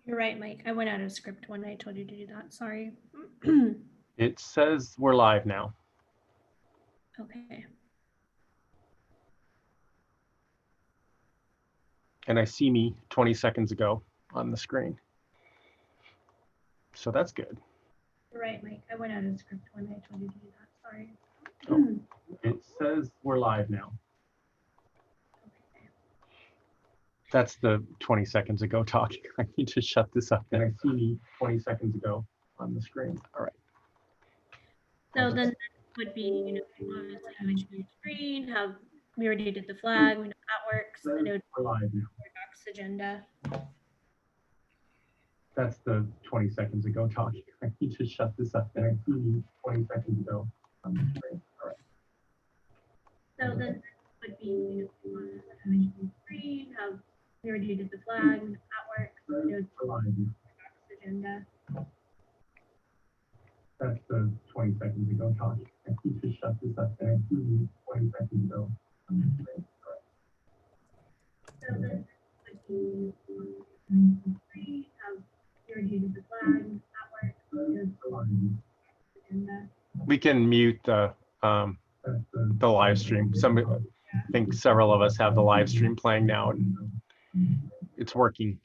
You're right, Mike. I went out of script when I told you to do that. Sorry. It says we're live now. Okay. And I see me 20 seconds ago on the screen. So that's good. You're right, Mike. I went out of script when I told you to do that. Sorry. Oh, it says we're live now. Okay. That's the 20 seconds ago talking. I need to shut this up. And I see me 20 seconds ago on the screen. All right. So then that would be, obviously how I share your screen, how we already did the flag, we know that works. And it would We're live now. be our docs agenda. That's the 20 seconds ago talking. I need to shut this up. And I see me 20 seconds ago on the screen. All right. So then that would be, how I share your screen, how we already did the flag, we know that works. And it would be We're live now. our docs agenda. That's the 20 seconds ago talking. I need to shut this up. And I see me 20 seconds ago on the screen. All right. So then that would be, how I share your screen, how we already did the flag, we know that works. And it would be We're live our now. docs agenda. We can mute the live stream. I think several of us have the live stream playing now, and it's working.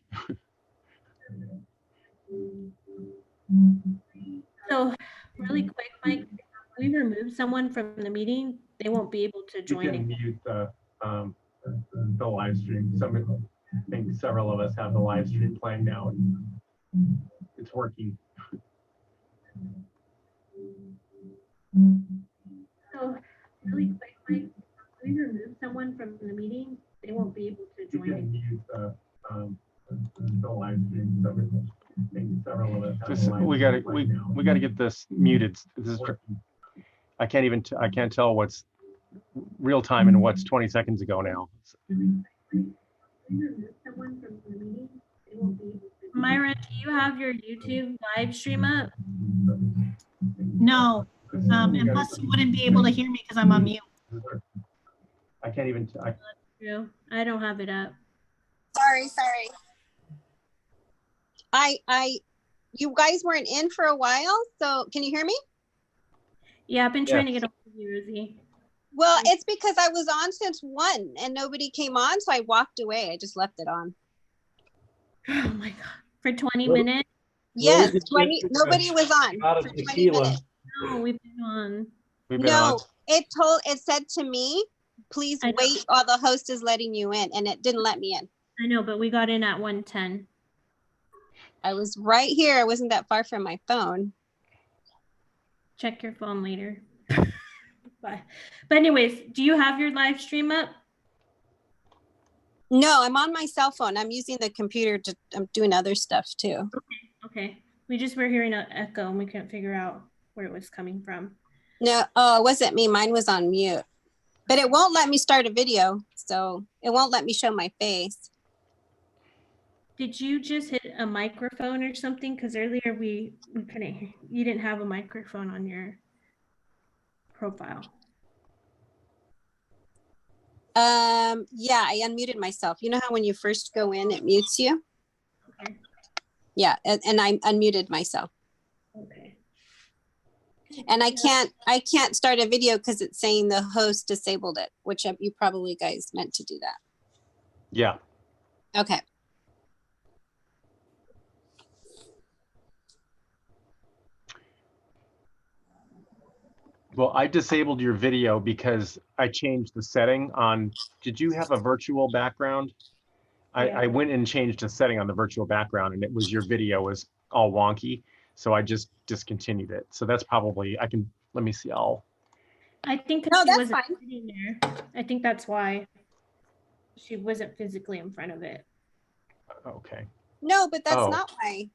So really quick, Mike, if we remove someone from the meeting, they won't be able to We join can it. mute the live stream. I think several of us have the live stream playing now, and it's working. So really quick, Mike, if we remove someone from the meeting, they won't be able to We join can it. mute the live stream. I think several of us have the live stream playing now. We gotta get this muted. I can't tell what's real time and what's 20 seconds ago now. Someone from the meeting, they won't be able to. Myra, do you have your YouTube live stream up? No, and plus you wouldn't be able to hear me because I'm on mute. I can't even. True. I don't have it up. Sorry. You guys weren't in for a while, so can you hear me? Yeah, I've been trying to get hold of you, Rosie. Well, it's because I was on since 1 and nobody came on, so I walked away. I just left it on. Oh my God. For 20 minutes? Yes, Rosie, 20. Nobody was on Out of for 20 tequila. minutes. No, we've been on. We've been on. No, it said to me, please I know. wait while the host is letting you in, and it didn't let me in. I know, but we got in at 1:10. I was right here. I wasn't that far from my phone. Check your phone later. Bye. But anyways, do you have your live stream up? No, I'm on my cell phone. I'm using the computer I'm doing other stuff too. Okay. We just were hearing an echo and we couldn't figure out where it was coming from. No, it wasn't me. Mine was on mute. But it won't let me start a video, so it won't let me show my face. Did you just hit a microphone or something? Because earlier we couldn't hear. You didn't have a microphone on your profile. Yeah, I unmuted myself. You know how when you first go in, it mutes you? Okay. Yeah, and I unmuted myself. Okay. And I can't start a video because it's saying the host disabled it, which you probably guys meant to do that. Yeah. Okay. Well, I disabled your video because I changed the setting on. Did you have a virtual background? Yeah. I went and changed a setting on the virtual background, and it was your video was all wonky, so I just discontinued it. So that's probably let me see. I think No, she that's wasn't fine. sitting there. I think that's why she wasn't physically in front of it. Okay. No, but that's Oh. not why.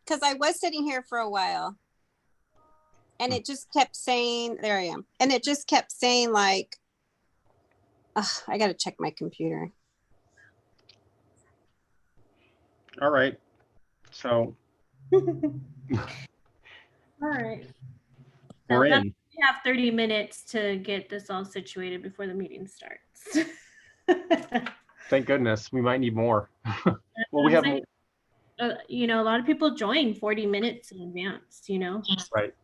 Because I was sitting here for a while. And it just kept saying, there I am. And it just kept saying like, I got to check my computer. All right. So All right. we're So in. we have 30 minutes to get this all situated before the meeting starts. Thank goodness. We might need more. Well, what we I'm have saying. you know, a lot of people join 40 minutes in advance, you know. Right.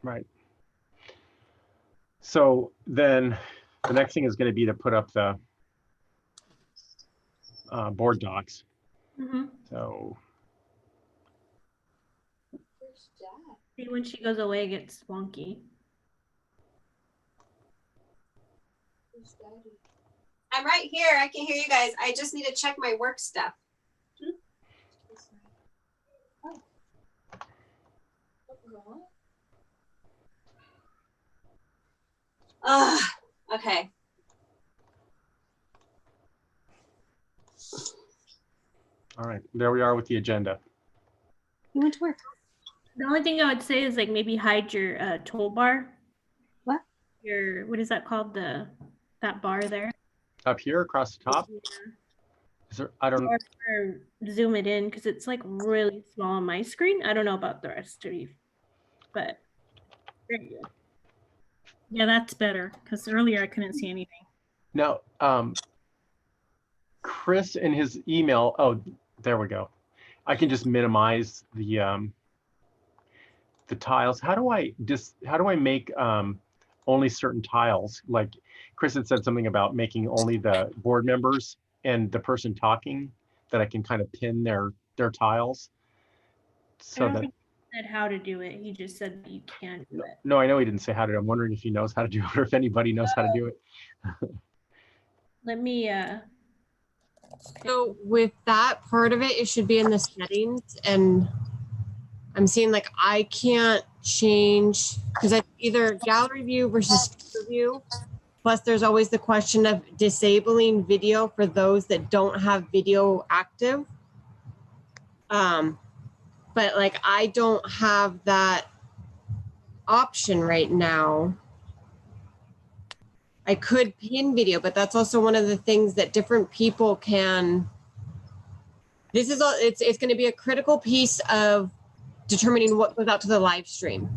Right. So then the next thing is going to be to put up the board docs. Mhm. So See, when she goes away, it gets wonky. I'm right here. I can hear you guys. I just need to check my work stuff. Okay. all right, there we are with the agenda. You went to work. The only thing I would say is like maybe hide your toolbar. What? Your, what is that called? That bar there. Up here across the top. Is there, I don't, Or zoom it in because it's like really small on my screen. I don't know about the rest of you, but there you go. Yeah, that's better because earlier I couldn't see anything. now, Chris in his email, oh, there we go. I can just minimize the tiles. How do I make only certain tiles? Like Chris had said something about making only the board members and the person talking, that I can kind of pin their tiles. I So don't that, think he said how to do it. He just said that you can do it. no, I know he didn't say how to do it. I'm wondering if he knows how to do it or if anybody knows how to do it. Let me So with that part of it, it should be in the settings, and I'm seeing like I can't change because it's either gallery view versus speaker view. Plus, there's always the question of disabling video for those that don't have video active. But like I don't have that option right now. I could pin video, but that's also one of the things that different people can. This is all. It's going to be a critical piece of determining what goes out to the live stream,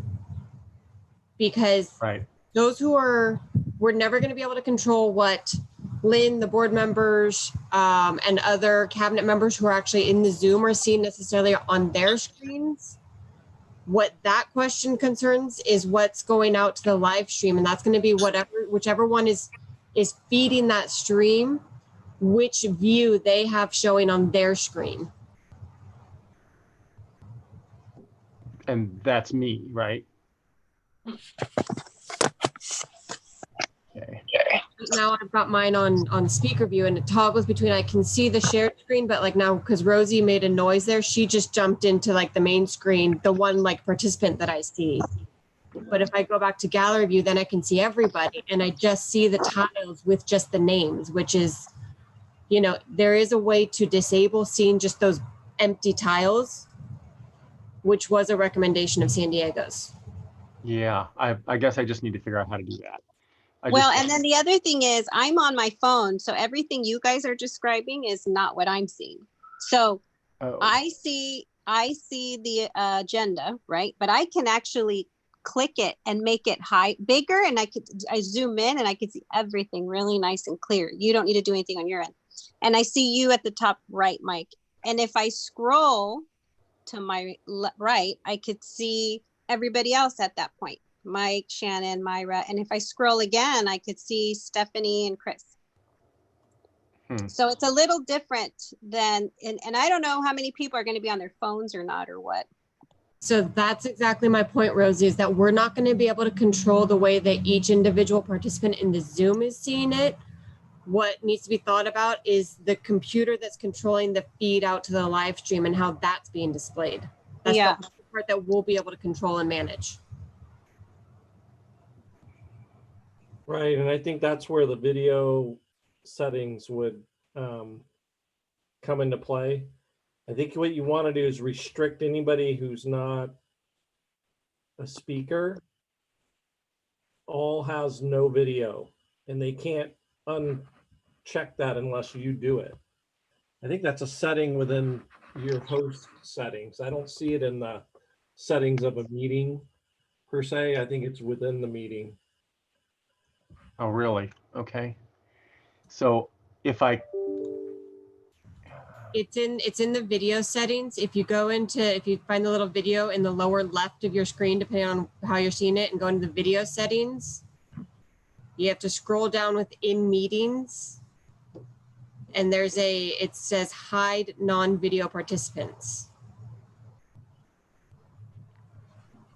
because Right. those who are, we're never going to be able to control what Lynn, the board members, and other cabinet members who are actually in the Zoom are seeing necessarily on their screens. What that question concerns is what's going out to the live stream, and that's going to be whichever one is feeding that stream, which view they have showing on their screen. And that's me, right? Okay. Now I've got mine on speaker view, and it toggles between, I can see the shared screen, but like now, because Rosie made a noise there, she just jumped into like the main screen, the one like participant that I see. But if I go back to gallery view, then I can see everybody, and I just see the tiles with just the names, which is, you know, there is a way to disable seeing just those empty tiles, which was a recommendation of San Diego's. Yeah, I guess I just need to figure out how to do that. Well, and then the other thing is I'm on my phone. So everything you guys are describing is not what I'm seeing. So I see the agenda, right? But I can actually click it and make it bigger, and I zoom in and I can see everything really nice and clear. You don't need to do anything on your end. And I see you at the top right, Mike. And if I scroll to my right, I could see everybody else at that point. Mike, Shannon, Myra. And if I scroll again, I could see Stephanie and Chris. So it's a little different than, and I don't know how many people are going to be on their phones or not, or what. So that's exactly my point, Rosie, is that we're not going to be able to control the way that each individual participant in the Zoom is seeing it. What needs to be thought about is the computer that's controlling the feed out to the live stream and how that's being displayed. That's the part that we'll be able to control and manage. Right, and I think that's where the video settings would come into play. I think what you want to do is restrict anybody who's not a speaker. All has no video, and they can't uncheck that unless you do it. I think that's a setting within your host settings. I don't see it in the settings of a meeting per se. I think it's within the meeting. Oh, really? Okay. So if I, It's in the video settings. If you find the little video in the lower left of your screen, depending on how you're seeing it, and go into the video settings, you have to scroll down within meetings. And it says hide non-video participants.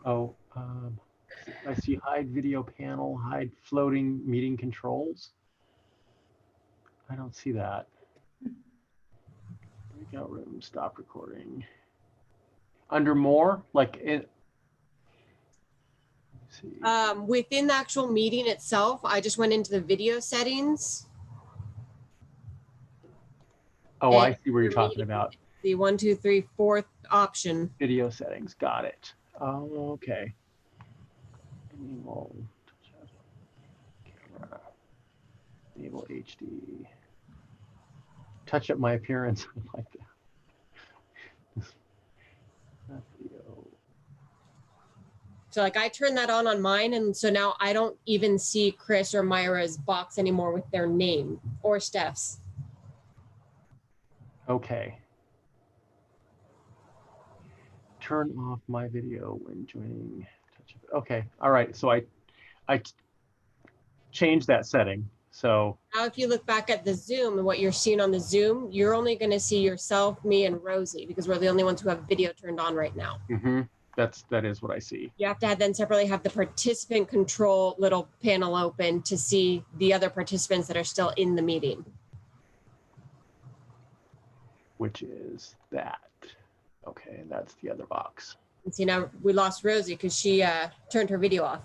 Oh, I see hide video panel, hide floating meeting controls. I don't see that. Breakout room, stop recording. Under more, like it. See. Within the actual meeting itself, I just went into the video settings. Oh, I see where you're talking about. The 1, 2, 3, 4th option. Video settings, got it. Oh, okay. Camera. Enable HD. Touch up my appearance. I like that. Video. So like I turned that on mine, and so now I don't even see Chris or Myra's box anymore with their name, or Steph's. Okay. Turn off my video when joining. Okay, all right. So I changed that setting. So Now if you look back at the Zoom and what you're seeing on the Zoom, you're only going to see yourself, me, and Rosie, because we're the only ones who have video turned on right now. that is what I see. You have to then separately have the participant control little panel open to see the other participants that are still in the meeting. Which is that. Okay, that's the other box. And see, now we lost Rosie because she turned her video off.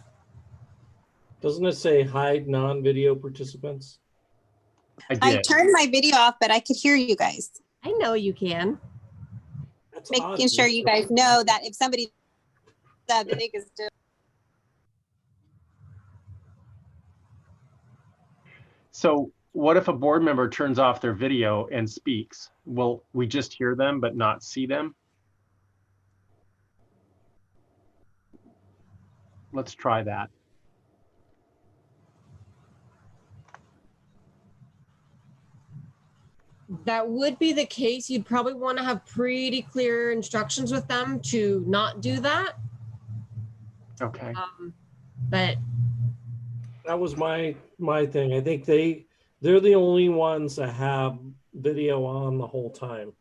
Doesn't it say hide non-video participants? I did. turned my video off, but I could hear you guys. I know you can. That's Making odd. sure you guys know that if somebody that big is doing. So what if a board member turns off their video and speaks? Will we just hear them but not see them? Let's try that. That would be the case. You'd probably want to have pretty clear instructions with them to not do that. Okay. But That was my thing. I think they're the only ones that have video on the whole time.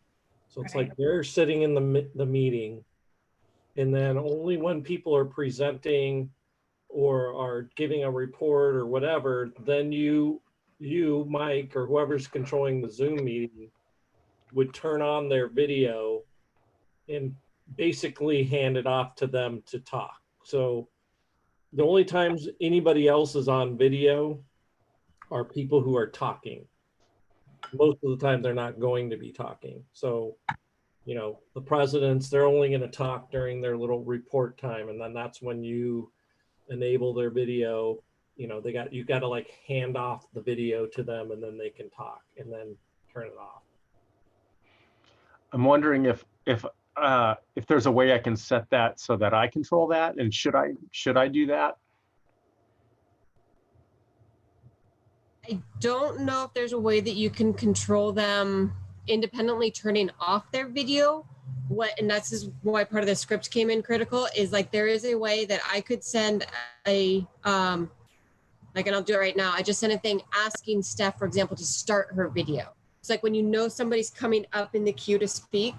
So it's like they're sitting in the meeting, and then only when people are presenting or are giving a report or whatever, then you, Mike, or whoever's controlling the Zoom meeting would turn on their video and basically hand it off to them to talk. So the only times anybody else is on video are people who are talking. Most of the time they're not going to be talking. So, you know, the presidents, they're only going to talk during their little report time. And then that's when you enable their video. You know, you got to like hand off the video to them, and then they can talk, and then turn it off. I'm wondering if there's a way I can set that so that I control that, and should I do that? I don't know if there's a way that you can control them independently turning off their video. And that's just why part of the script came in critical, is like there is a way that I could send a and I'll do it right now. I just sent a thing asking Steph, for example, to start her video. It's like when you know somebody's coming up in the queue to speak,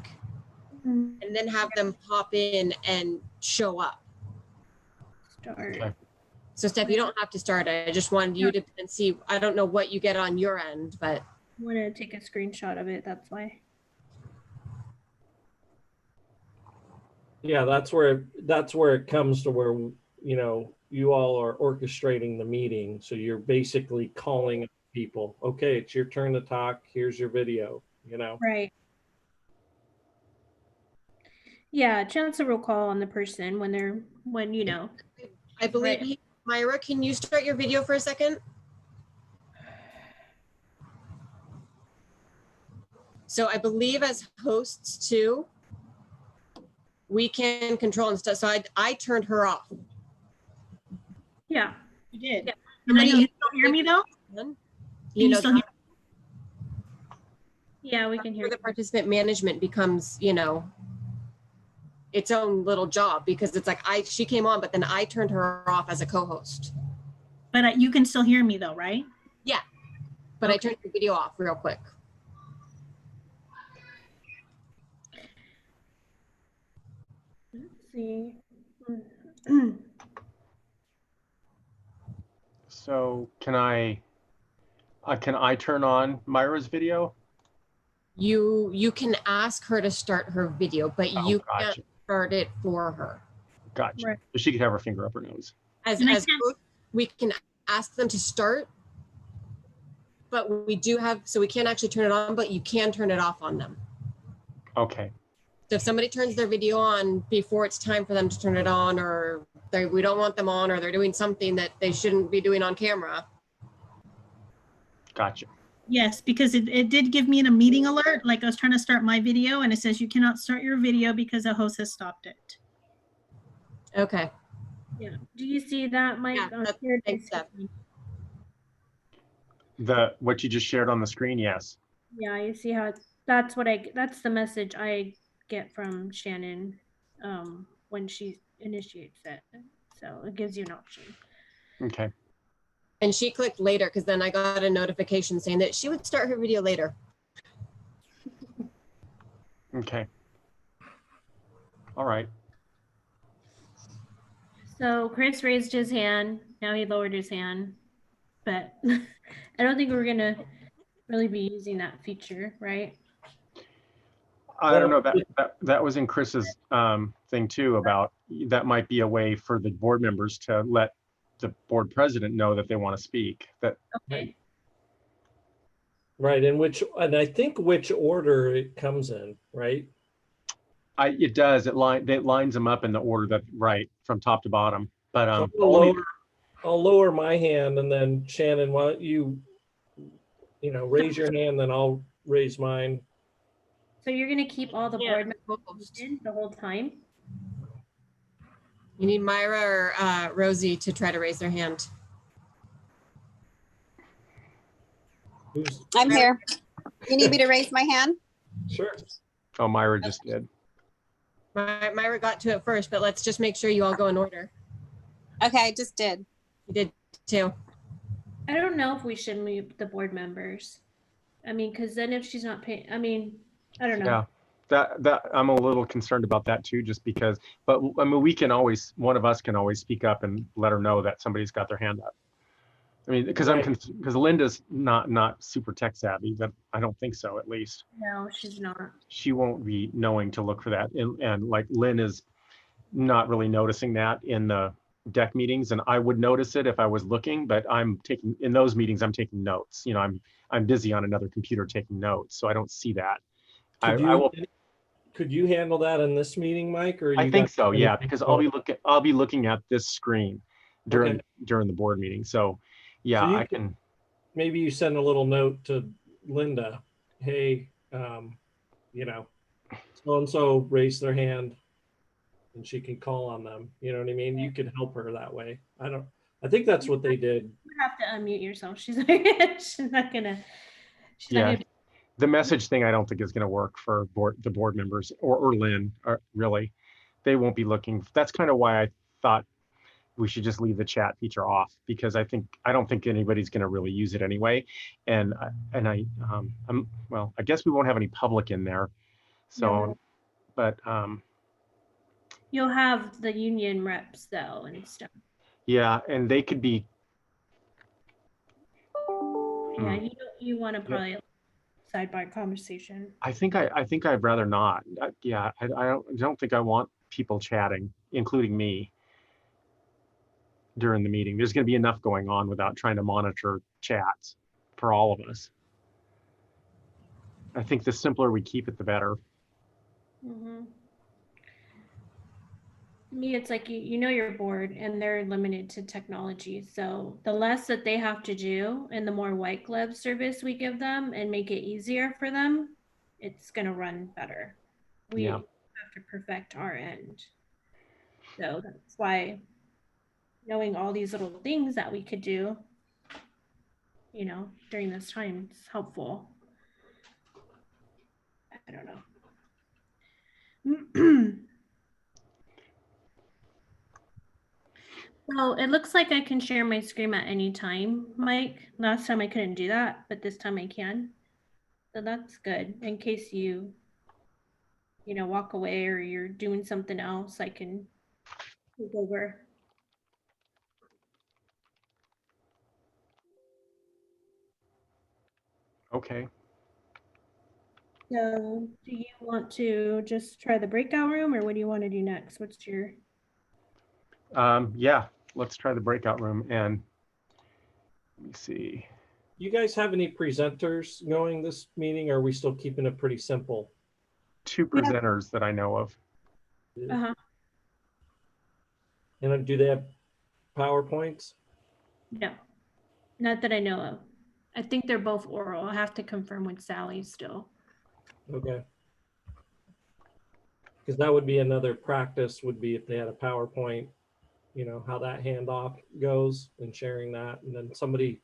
and then have them pop in and show up. Start. Okay. So Steph, you don't have to start it. I just wanted you to see. I don't know what you get on your end, but I want to take a screenshot of it. That's why. Yeah, that's where it comes to where, you know, you all are orchestrating the meeting. So you're basically calling people, okay, it's your turn to talk. Here's your video, you know? Right. Yeah, chance of roll call on the person when you know. I believe, Right. Myra, can you start your video for a second? So I believe as hosts too, we can control and stuff. So I turned her off. Yeah, You did. Yeah. and then you still hear me though? You You know, still hear- Yeah, we can hear Where the you. participant management becomes, you know, its own little job, because it's like she came on, but then I turned her off as a co-host. But you can still hear me though, right? Yeah, but I Okay. turned the video off real quick. Let's see. So can I turn on Myra's video? You can ask her to start her video, but Oh, you gotcha. can't start it for her. Gotcha. Right. So she could have her finger up her nose. As And I as can't- both, we can ask them to start, but we do have, so we can't actually turn it on, but you can turn it off on them. Okay. So if somebody turns their video on before it's time for them to turn it on, or we don't want them on, or they're doing something that they shouldn't be doing on camera. Gotcha. Yes, because it did give me a meeting alert, like I was trying to start my video and it says you cannot start your video because the host has stopped it. Okay. Yeah. Do you see that, Mike? Yeah, On that's- here? thanks, Steph. What you just shared on the screen, yes. Yeah, you see how that's the message I get from Shannon when she initiates it. So it gives you an option. Okay. And she clicked later because then I got a notification saying that she would start her video later. Okay. All right. So Chris raised his hand. Now he lowered his hand. But I don't think we're gonna really be using that feature, right? I don't know, that was in Chris's thing too, about that might be a way for the board members to let the board president know that they want to speak. That Okay. Right, and I think which order it comes in, right? it does, it lines them up in the order that, right, from top to bottom. But So only, I'll lower my hand, and then Shannon, why don't you raise your hand, then I'll raise mine. So you're gonna keep all the Yeah, board members co-host. in the whole time? You need Myra or Rosie to try to raise their hand. Who's I'm here. You need me to raise my hand? sure? oh, Myra just did. Myra got to it first, but let's just make sure you all go in order. Okay, I just did. You did too. I don't know if we should mute the board members. I mean, because then if she's not paying, I mean, I don't know. Yeah, that I'm a little concerned about that too, just because, but I mean, one of us can always speak up and let her know that somebody's got their hand up. I mean, because Right. because Linda's not super tech savvy, that I don't think so, at least. No, she's not. She won't be knowing to look for that. And like Lynn is not really noticing that in the deck meetings, and I would notice it if I was looking, but in those meetings, I'm taking notes. I'm busy on another computer taking notes, so I don't see that. Could you handle that in this meeting, Mike? Or I you think got so, yeah, anything? because I'll be looking at this screen during the board meeting. So yeah, So you I can. Maybe you send a little note to Linda. Hey, so-and-so raised their hand, and she can call on them. You know what I mean? You could help her that way. I think that's what they did. You have to unmute yourself. She's not gonna. She's Yeah. not gonna. The message thing, I don't think is going to work for the board members or Lynn, really. They won't be looking. That's kind of why I thought we should just leave the chat feature off, because I don't think anybody's going to really use it anyway. I guess we won't have any public in there. So, No. but You'll have the union reps though and stuff. yeah, and they could be. Yeah, you want to probably sidebar conversation. I think I'd rather not. I don't think I want people chatting, including me, during the meeting. There's going to be enough going on without trying to monitor chats for all of us. I think the simpler we keep it, the better. Mm-hmm. To me, it's like you know your board and they're limited to technology. So the less that they have to do and the more white glove service we give them and make it easier for them, it's going to run better. We have to perfect our end. So that's why knowing all these little things that we could do, during this time is helpful. I don't know. So it looks like I can share my screen at any time, Mike. Last time I couldn't do that, but this time I can. So that's good. In case you walk away or you're doing something else, I can take over. Okay. So do you want to just try the breakout room or what do you want to do next? What's your... Yeah, let's try the breakout room and let me see. You guys have any presenters going this meeting? Or are we still keeping it pretty simple? 2 presenters that I know of. Uh-huh. And do they have PowerPoints? No, not that I know of. I think they're both oral. I'll have to confirm with Sally still. Okay. Because that would be another practice, would be if they had a PowerPoint, how that handoff goes and sharing that. And then somebody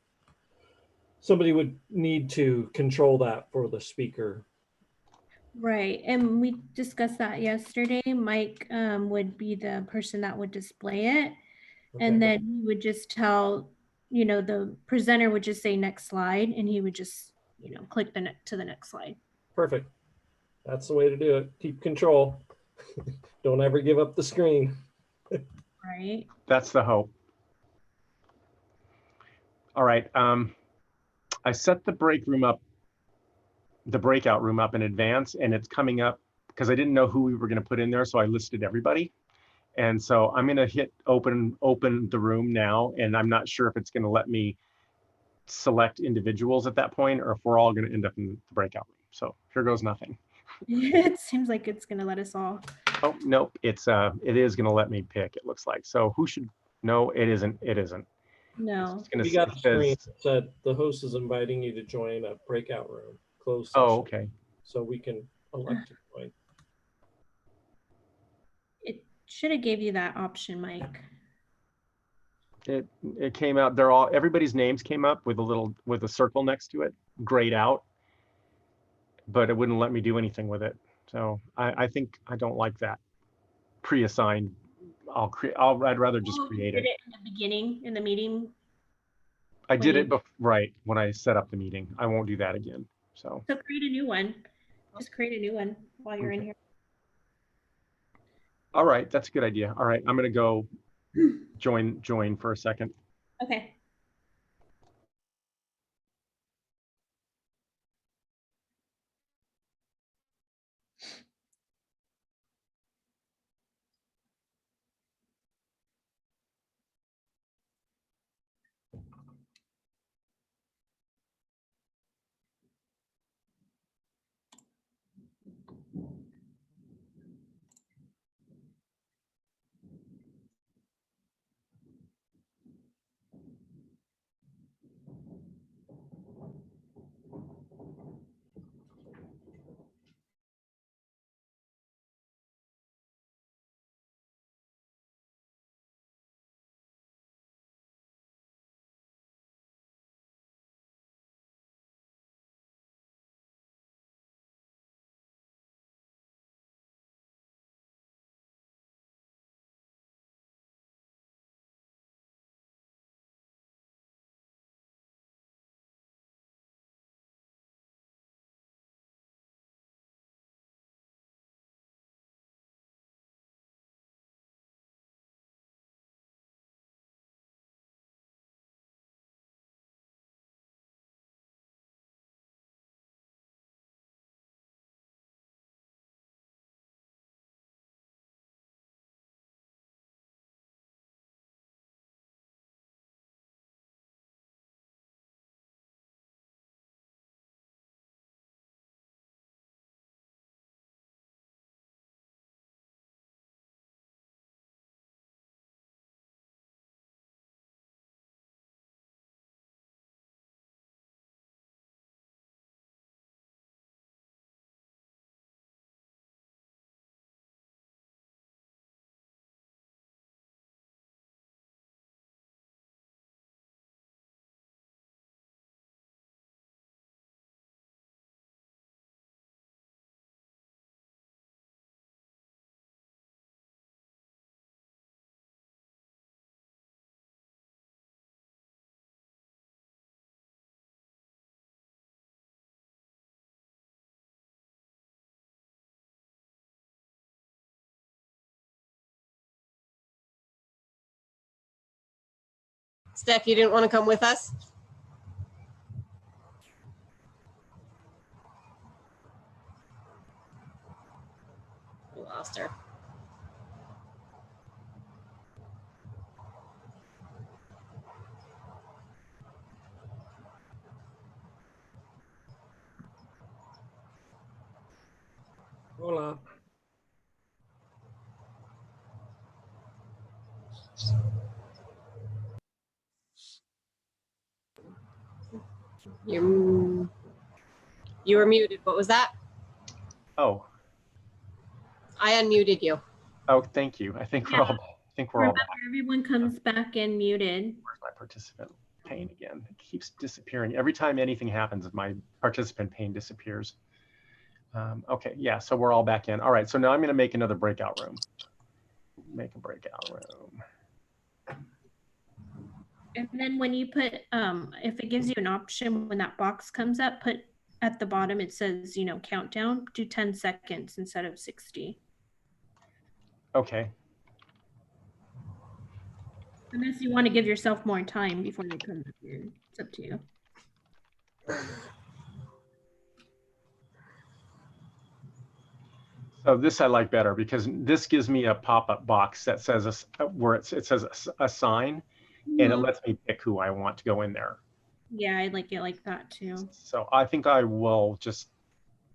would need to control that for the speaker. Right, and we discussed that yesterday. Mike would be the person that would display it. And Okay. then he would just tell, the presenter would just say next slide and he would just, click to the next slide. Perfect. That's the way to do it. Keep control. Don't ever give up the screen. Right. That's the hope. All right. I set the breakout room up in advance, and it's coming up because I didn't know who we were going to put in there. So I listed everybody. And so I'm going to hit open the room now. And I'm not sure if it's going to let me select individuals at that point or if we're all going to end up in the breakout room. So here goes nothing. It seems like it's going to let us all. Oh, nope. It is going to let me pick, it looks like. So who should, no, it isn't. It isn't. No. We got the screen that said the host is inviting you to join a breakout room, closed session. Oh, okay. So we can elect to join. It should have gave you that option, Mike. It came out, everybody's names came up with a circle next to it, grayed out, but it wouldn't let me do anything with it. So I think I don't like that pre-assigned. I'd rather just create You it. did it in the beginning, in the meeting. I did it right when I set up the meeting. I won't do that again. So create a new one. Just create a new one while you're in here. all right, that's a good idea. All right, I'm gonna go join for a second. Okay. Steph, you didn't want to come with us? We lost her. Hola. You were muted. What was that? Oh, I unmuted you. oh, thank you. I think we're all Remember, back. everyone comes back in muted. Where's my participant pane again? It keeps disappearing. Every time anything happens, my participant pane disappears. Okay, yeah, so we're all back in. All right, so now I'm going to make another breakout room. Make a breakout room. And then when you put, if it gives you an option, when that box comes up, put at the bottom, it says, you know, countdown, do 10 seconds instead of 60. Okay. Unless you want to give yourself more time before they come in. It's up to you. So this I like better because this gives me a pop-up box that says where it says assign, and it lets me pick who I want to go in there. Yeah, I like it like that too. So I think I will just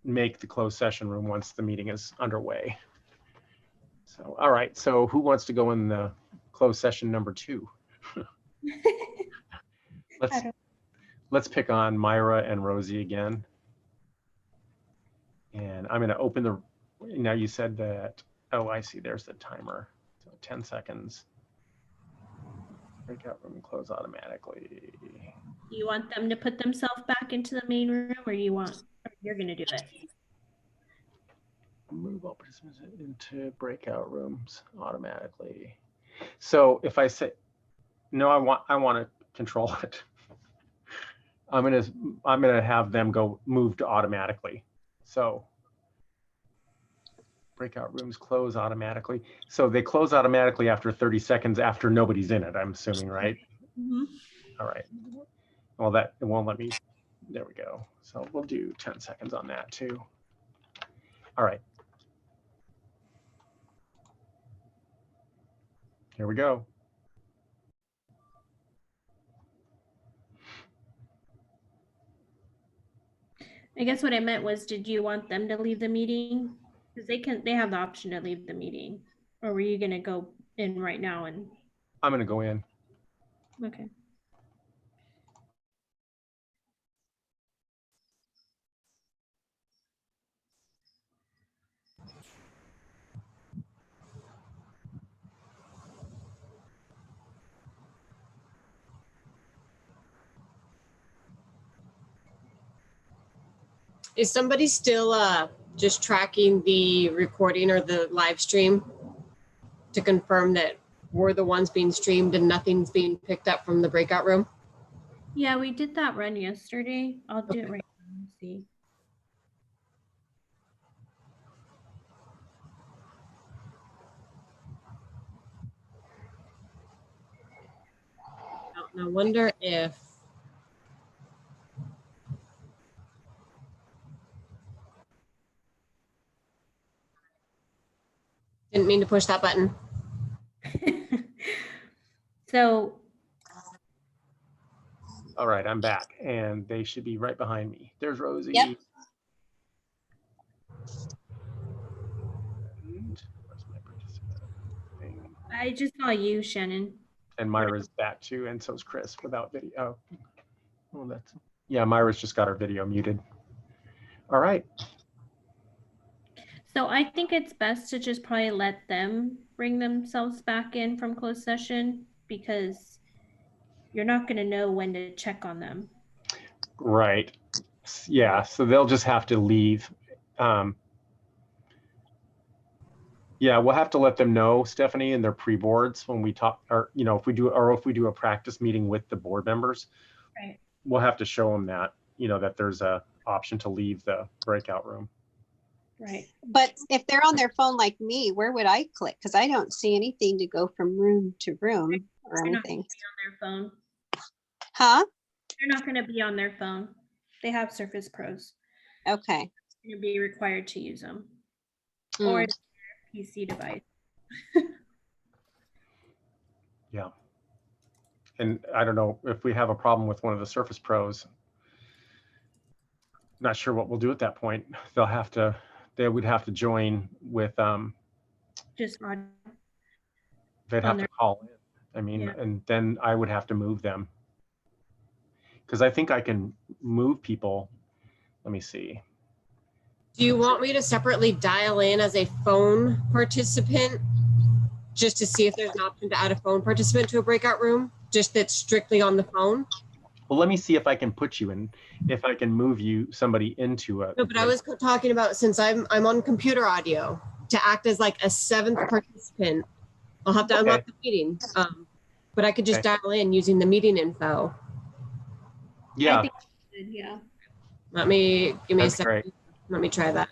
make the closed session room once the meeting is underway. So, all right, so who wants to go in the closed session number 2? Let's pick on Myra and Rosie again. And I'm going to open the, now you said that, oh, I see, there's the timer. So 10 seconds. Breakout room close automatically. You want them to put themselves back into the main room, or you're going to do it? Move all participants into breakout rooms automatically. So if I say, no, I want to control it. I'm gonna have them go move to automatically. So breakout rooms close automatically. So they close automatically after 30 seconds after nobody's in it, I'm assuming, right? Mm-hmm. All right. Well, that it won't let me. There we go. So we'll do 10 seconds on that too. All right. Here we go. I guess what I meant was, did you want them to leave the meeting? Because they have the option to leave the meeting. Or were you going to go in right now? And I'm going to go in. okay. Is somebody still just tracking the recording or the live stream to confirm that we're the ones being streamed and nothing's being picked up from the breakout room? Yeah, we did that run yesterday. I'll do it right now. Let's see. I wonder if didn't mean to push that button. So All right, I'm back, and they should be right behind me. There's Rosie. Yep. And where's my participant thing? I just saw you, Shannon. And Myra's back too, and so's Chris without video. Oh, that's, yeah, Myra's just got her video muted. All right. So I think it's best to just probably let them bring themselves back in from closed session, because you're not going to know when to check on them. Right. Yeah, so they'll just have to leave. Yeah, we'll have to let them know, Stephanie, in their pre-boards when we talk, or if we do a practice meeting with the board members. Right. We'll have to show them that, that there's a option to leave the breakout room. Right. But if they're on their phone like me, where would I click? Because I don't see anything to go from room to room or They're not anything. on their phone. Huh? They're not going to be on their phone. They have Surface Pros. Okay. You'll be required to use them Mm. or their PC device. Yeah. And I don't know if we have a problem with one of the Surface Pros. Not sure what we'll do at that point. They would have to join with, Just audio. they'd On have to their- call in. I mean, Yeah. and then I would have to move them. Because I think I can move people. Let me see. Do you want me to separately dial in as a phone participant? Just to see if there's an option to add a phone participant to a breakout room, just that's strictly on the phone? Well, let me see if I can put you in, if I can move somebody into a. No, but I was talking about, since I'm on computer audio, to act as like a 7th participant. I'll have to Okay. unlock the meeting. But I could just dial in using the meeting info. Yeah, I think yeah. Give me a That's second. great. Let me try that.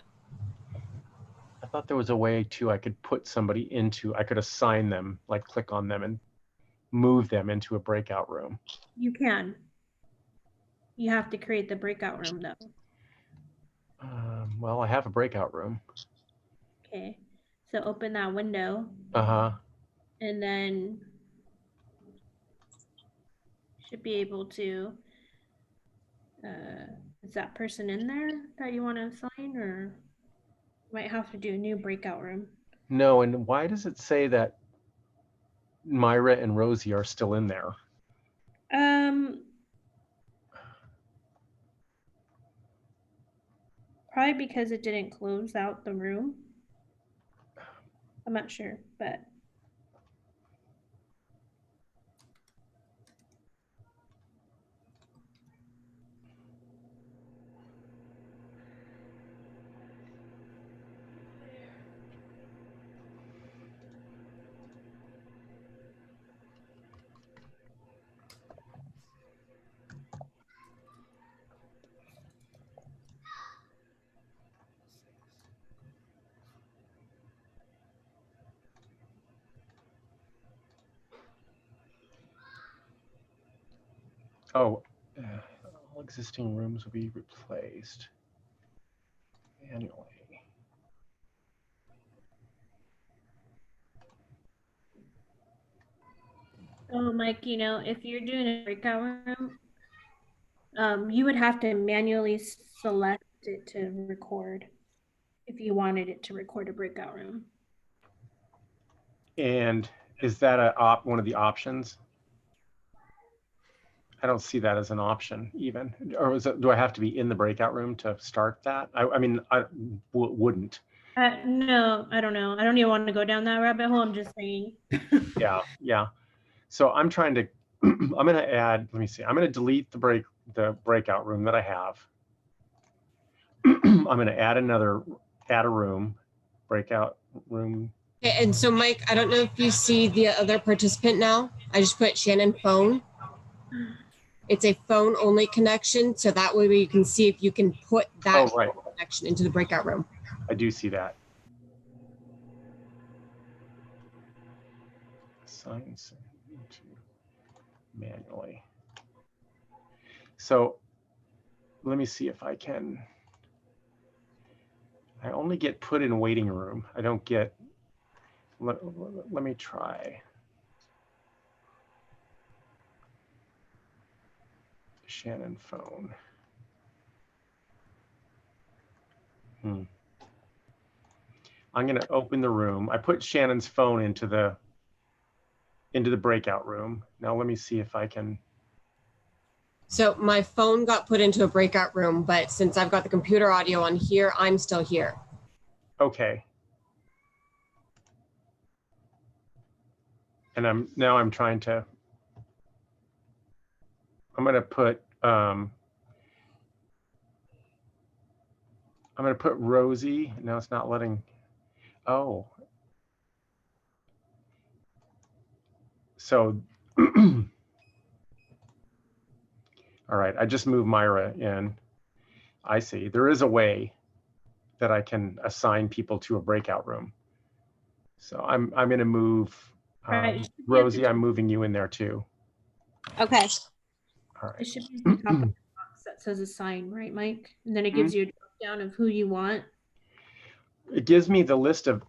I thought there was a way too, I could put somebody I could assign them, like click on them and move them into a breakout room. You can. You have to create the breakout room though. Well, I have a breakout room. Okay. So open that window Uh-huh. and then should be able to, is that person in there that you want to assign, or you might have to do a new breakout room? No, and why does it say that Myra and Rosie are still in there? Probably because it didn't close out the room. I'm not sure, but Oh, all existing rooms will be replaced manually. oh, Mike, if you're doing a breakout room, you would have to manually select it to record if you wanted it to record a breakout room. And is that one of the options? I don't see that as an option even. Or do I have to be in the breakout room to start that? I mean, I wouldn't. No, I don't know. I don't even want to go down that rabbit hole. I'm just saying. Yeah. So I'm trying to, I'm going to add, let me see. I'm going to delete the breakout room that I have. I'm going to add a room, breakout room. Okay, and so Mike, I don't know if you see the other participant now. I just put Shannon phone. It's a phone only connection. So that way you can see if you can put that right. connection into the breakout room. I do see that. Assign manually. So let me see if I can. I only get put in waiting room. I don't get, let me try. Shannon phone. I'm going to open the room. I put Shannon's phone into the breakout room. Now let me see if I can. So my phone got put into a breakout room, but since I've got the computer audio on here, I'm still here. Okay. And I'm trying to, I'm going to put, Rosie. Now it's not letting, oh. So, all right, I just moved Myra in. I see. There is a way that I can assign people to a breakout room. So I'm going to move, Right. Rosie, I'm moving you in there too. Okay. All It right. should be at the top of the box that says assign, right, Mike? And then it gives you a drop down of who you want. It gives me the list of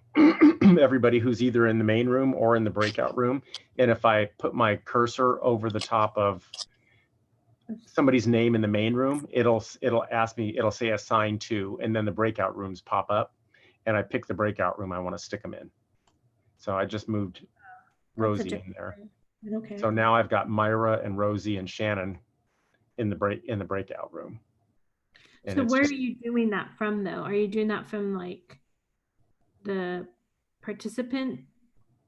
everybody who's either in the main room or in the breakout room. And if I put my cursor over the top of somebody's name in the main room, it'll ask me, it'll say assign to, and then the breakout rooms pop up, and I pick the breakout room I want to stick them in. So I just moved Rosie in there. Okay. So now I've got Myra and Rosie and Shannon in the breakout room. And So it's where just- are you doing that from though? Are you doing that from like the participant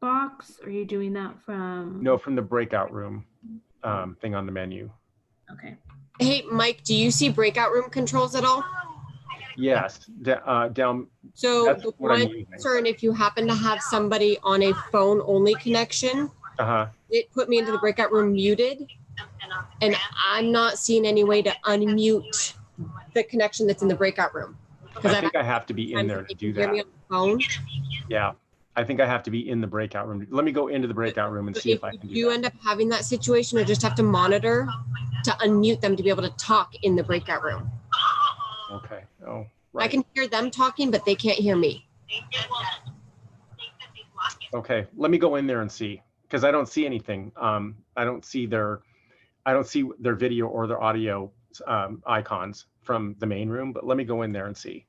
box? Or are you doing that from? no, from the breakout room thing on the menu. Okay. Hey, Mike, do you see breakout room controls at all? Yes, down. So That's the what I'm one using. concern, if you happen to have somebody on a phone only connection, it put me into the breakout room muted. And I'm not seeing any way to unmute the connection that's in the breakout room. I think I have to be in there to do Hear me that. on the phone. Yeah, I think I have to be in the breakout room. Let me go into the breakout room and see if I can do you that. end up having that situation, or just have to monitor to unmute them to be able to talk in the breakout room. Okay. Oh, I right. can hear them talking, but they can't hear me. Okay, let me go in there and see, because I don't see anything. I don't see their video or their audio icons from the main room, but let me go in there and see.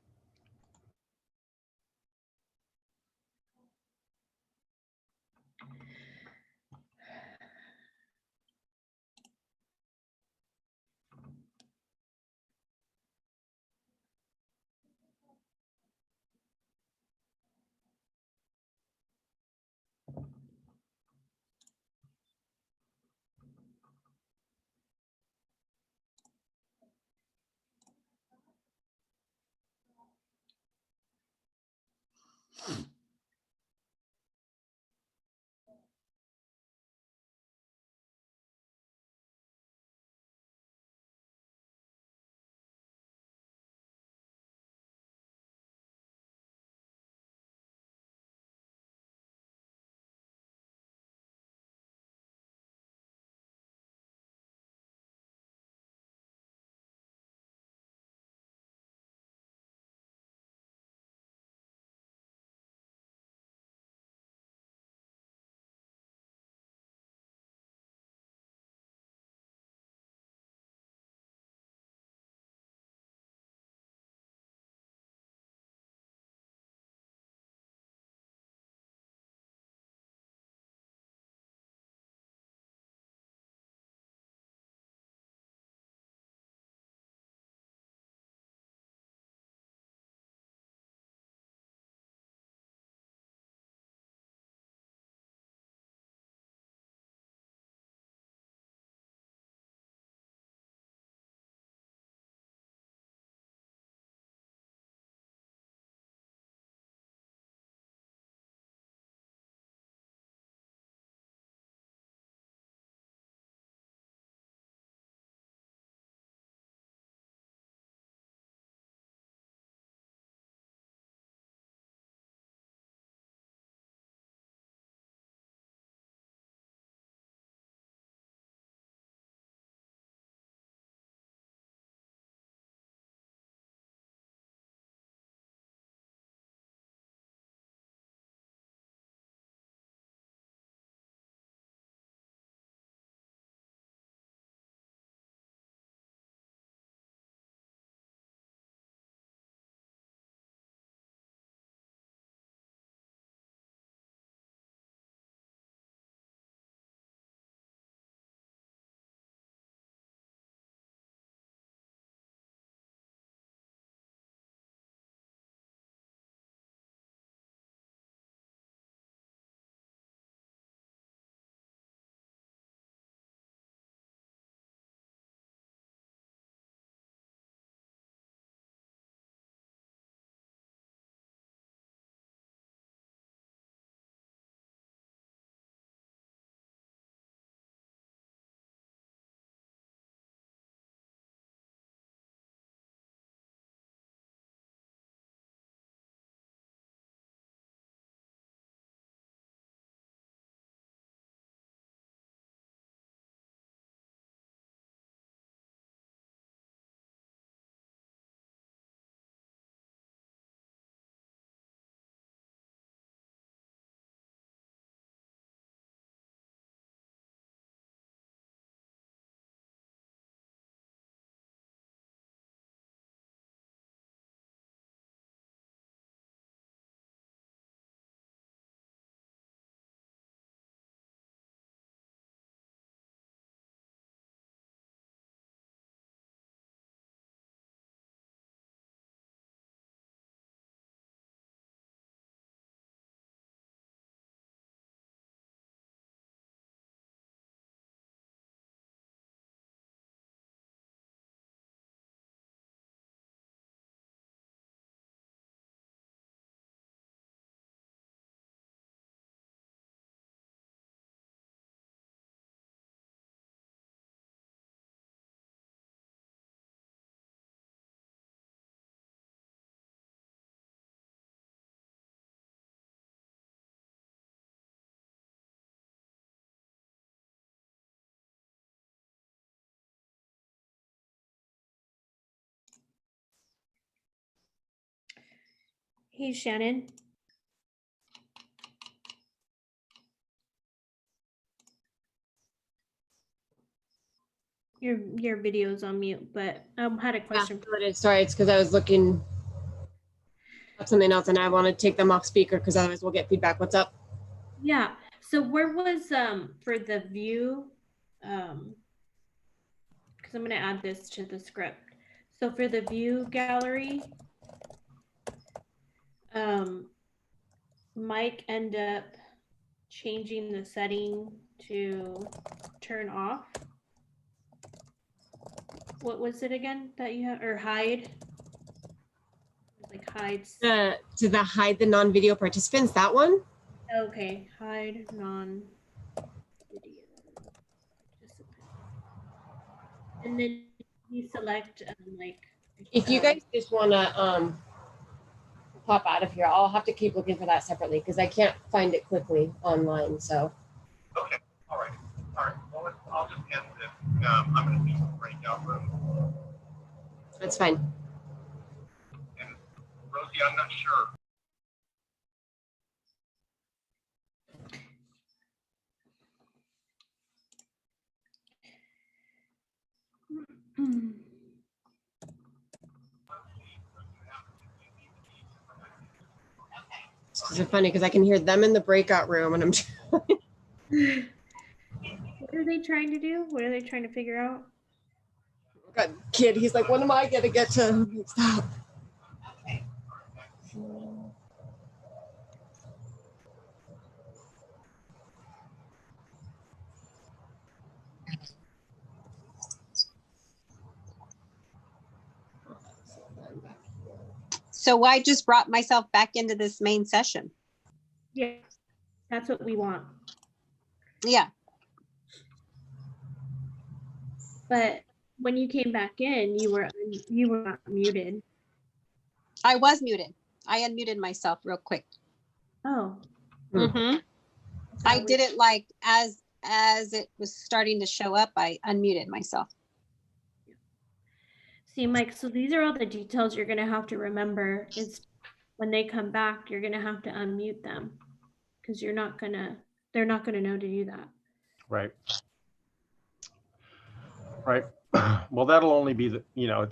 Hey, Shannon. Your video's on mute, but I had a question. Sorry, it's because I was looking up something else and I want to take them off speaker because otherwise we'll get feedback. What's up? Yeah. So where was for the view, because I'm gonna add this to the script. So for the view gallery, Mike ended up changing the setting to turn off. What was it again that you have, or hide? Like hides. To the hide the non-video participants, that one? Okay, hide non-video participant. And then you select like. If you guys just want to pop out of here, I'll have to keep looking for that separately because I can't find it quickly online. So. Okay. All right. Well, I'll just end this. I'm going to do some breakout room. That's fine. And Rosie, I'm not sure. This is funny because I can hear them in the breakout room and I'm What are they trying to do? What are they trying to figure out? got kid. He's like, when am I gonna get to stop? So I just brought myself back into this main session. Yeah, that's what we want. Yeah. But when you came back in, you were not muted. I was muted. I unmuted myself real quick. Oh. Mm-hmm. I did it like as it was starting to show up, I unmuted myself. See, Mike, so these are all the details you're gonna have to remember is when they come back, you're gonna have to unmute them because they're not gonna know to do that. Right. Right. Well, that'll only be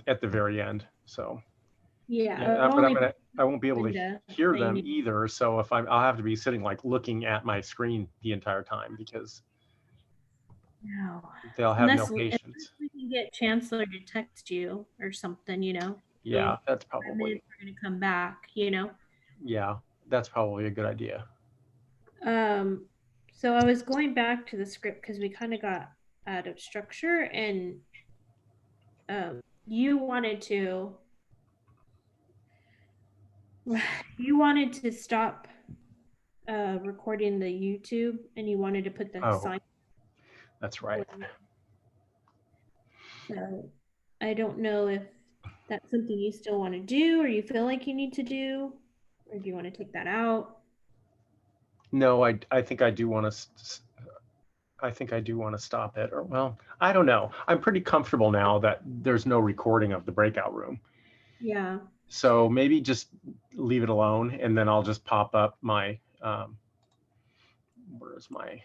at the very end. So Yeah, but I won't be able to Linda hear saying them it. either. So I'll have to be sitting like looking at my screen the entire time because No. they'll have no Unless patience. we can get Chancellor to text you or something, Yeah, that's 5 probably, minutes we're gonna come back, yeah, that's probably a good idea. So I was going back to the script because we kind of got out of structure and you wanted to stop recording the YouTube and you wanted to put the Oh, sign. that's right. So I don't know if that's something you still want to do or you feel like you need to do, or do you want to take that out? No, I think I do want to. I think I do want to stop it. Or well, I don't know. I'm pretty comfortable now that there's no recording of the breakout room. Yeah. So maybe just leave it alone, and then I'll just pop up my. Where's my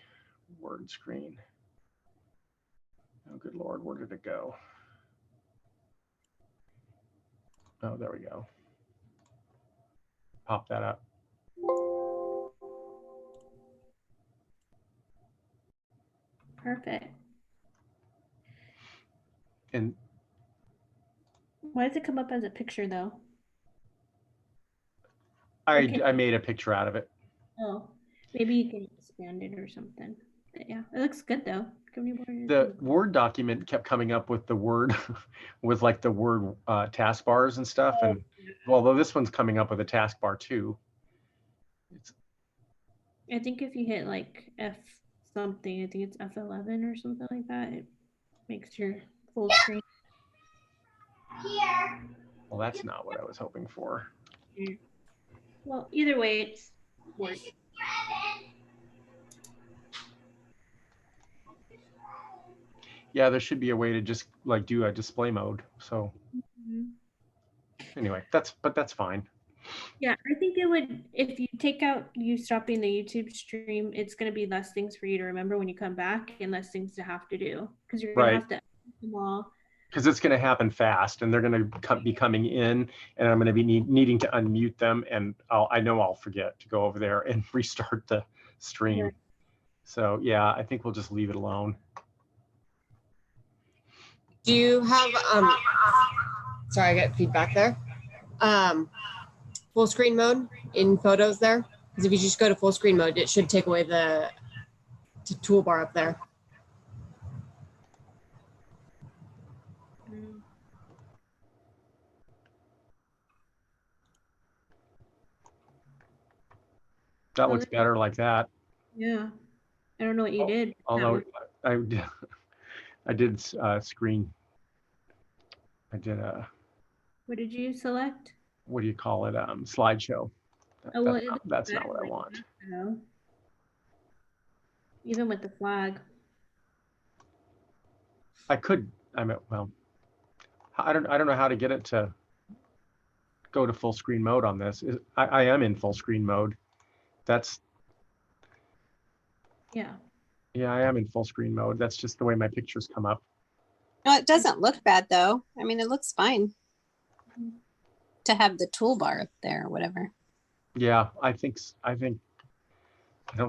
word screen? Oh, good Lord, where did it go? Oh, there we go. Pop that up. Perfect. And Why does it come up as a picture though? I made a picture out of it. Oh, maybe you can expand it or something. But yeah, it looks good though. The Word document kept coming up with the word, with like the word taskbars and stuff. And although this one's coming up with a taskbar too. I think if you hit like F something, I think it's F11 or something like that, it makes your full screen. Well, that's not what I was hoping for. Well, either way, it's works. Yeah, there should be a way to just like do a display mode. So anyway, that's fine. Yeah, I think it would, if you take out you stopping the YouTube stream, it's gonna be less things for you to remember when you come back and less things to have to do. Because you're gonna Right. have to edit them all. Because it's going to happen fast, and they're going to be coming in, and I'm going to be needing to unmute them, and I know I'll forget to go over there and restart the stream. Right. So yeah, I think we'll just leave it alone. Do you have, sorry, I got feedback there. Full screen mode in photos there? Because if you just go to full screen mode, it should take away the toolbar up there. Mm. That Oh, looks better like that. Yeah. I don't know what you did. That Although was- I did screen. I did What did you select? what do you call it? Slideshow. Oh, well, That's not what I want. No. Even with the flag. I could. Well, I don't know how to get it to go to full screen mode on this. I am in full screen mode. That's, Yeah. yeah, I am in full screen mode. That's just the way my pictures come up. No, it doesn't look bad though. I mean, it looks fine to have the toolbar up there or whatever. Yeah, I don't